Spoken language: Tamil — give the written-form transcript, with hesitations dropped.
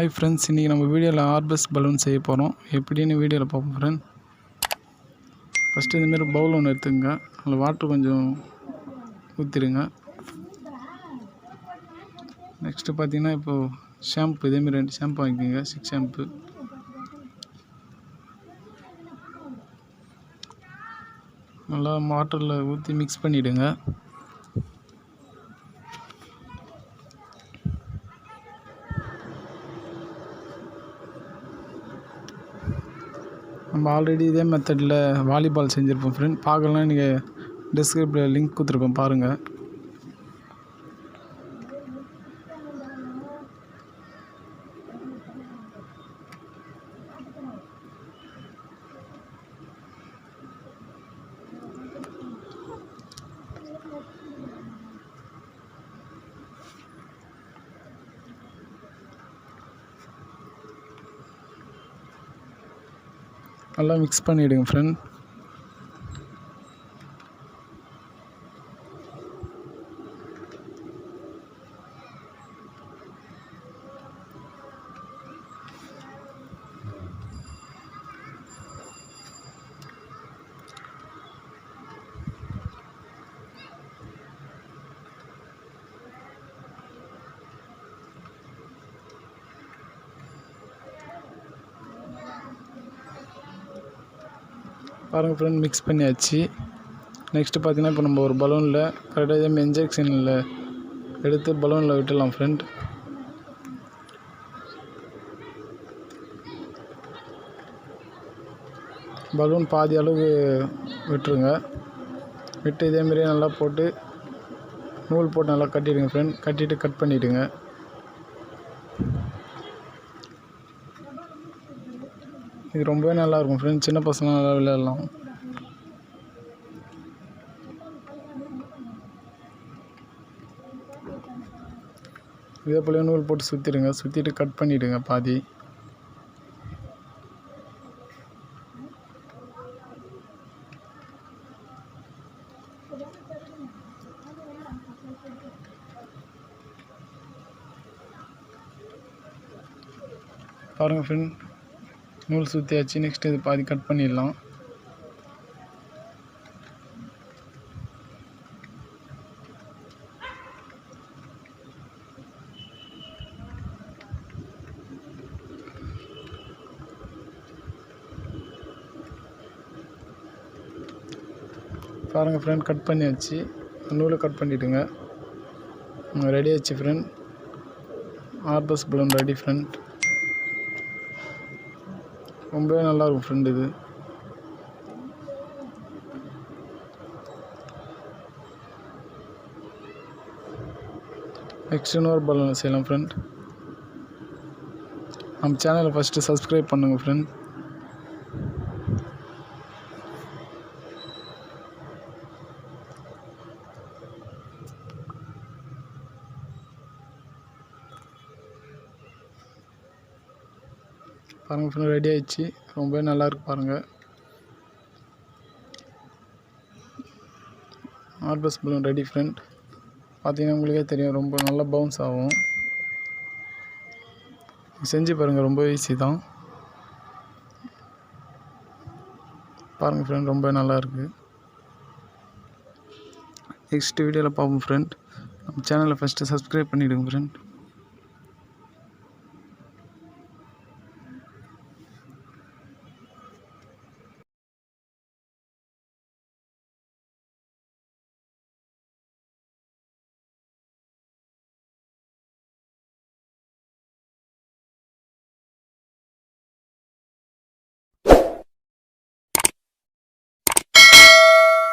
ஹாய் ஃப்ரெண்ட்ஸ், இன்றைக்கி நம்ம வீடியோவில் ஆர்பஸ் பலூன் செய்ய போகிறோம். எப்படின்னு வீடியோவில் பார்ப்போம் ஃப்ரெண்ட். ஃபஸ்ட்டு இதுமாரி பவுல் ஒன்று எடுத்துக்கங்க. அதில் வாட்டர் கொஞ்சம் ஊற்றிடுங்க. நெக்ஸ்ட்டு பார்த்தீங்கன்னா இப்போது ஷாம்பு இதேமாரி 2 ஷாம்பு வாங்கிக்கோங்க. 6 ஷாம்பு. நல்லா வாட்டரில் ஊற்றி மிக்ஸ் பண்ணிவிடுங்க. நம்ம ஆல்ரெடி இதே மெத்தடில் வாலிபால் செஞ்சுருப்போம் ஃப்ரெண்ட். பார்க்கலாம், நீங்கள் டிஸ்கிரிப்ஷனில் லிங்க் கொடுத்துருப்போம், பாருங்கள். நல்லா மிக்ஸ் பண்ணிவிடுங்க ஃப்ரெண்ட். பாருங்கள் ஃப்ரெண்ட், மிக்ஸ் பண்ணியாச்சு. நெக்ஸ்ட்டு பார்த்தீங்கன்னா இப்போ நம்ம ஒரு பலூனில் கரெக்டாக இதே இன்ஜெக்ஷனில் எடுத்து பலூனில் விட்டுடலாம் ஃப்ரெண்ட். பலூன் பாதி அளவு விட்டுருங்க. விட்டு இதேமாரியே நல்லா போட்டு நூல் போட்டு நல்லா கட்டிவிடுங்க ஃப்ரெண்ட். கட்டிட்டு கட் பண்ணிவிடுங்க. இது ரொம்பவே நல்லாயிருக்கும் ஃப்ரெண்ட். சின்ன பசங்க நல்லா விளையாடலாம். இதே போல நூல் போட்டு சுற்றிடுங்க. சுற்றிட்டு கட் பண்ணிவிடுங்க பாதி. பாருங்கள் ஃப்ரெண்ட், நூல் சுற்றியாச்சு. நெக்ஸ்ட் இது பாதி கட் பண்ணிடலாம். பாருங்கள் ஃப்ரெண்ட், கட் பண்ணியாச்சு. நூலை கட் பண்ணிவிடுங்க. ரெடி ஆச்சு friend. Orbs balloon ready friend. ரொம்பவே நல்லாயிருக்கும் ஃப்ரெண்ட் இது. நெக்ஸ்ட் இன்னொரு பலூன் செய்யலாம் ஃப்ரெண்ட். நம்ம சேனலை ஃபஸ்ட்டு சப்ஸ்கிரைப் பண்ணுங்கள் ஃப்ரெண்ட். பாருங்கள் ஃப்ரெண்ட், ரெடி ஆகிடுச்சு. ரொம்பவே நல்லாயிருக்கு பாருங்கள். ஆர்பஸ் பலூன் ரெடி ஃப்ரெண்ட். பார்த்தீங்கன்னா உங்களுக்கே தெரியும், ரொம்ப நல்லா பவுன்ஸ் ஆகும். செஞ்சு பாருங்கள், ரொம்ப ஈஸி தான். பாருங்கள் ஃப்ரெண்ட், ரொம்ப நல்லாயிருக்கு. நெக்ஸ்ட் வீடியோவில் பார்ப்போம் ஃப்ரெண்ட். நம்ம சேனலை ஃபஸ்ட்டு சப்ஸ்கிரைப் பண்ணிவிடுங்க ஃப்ரெண்ட்.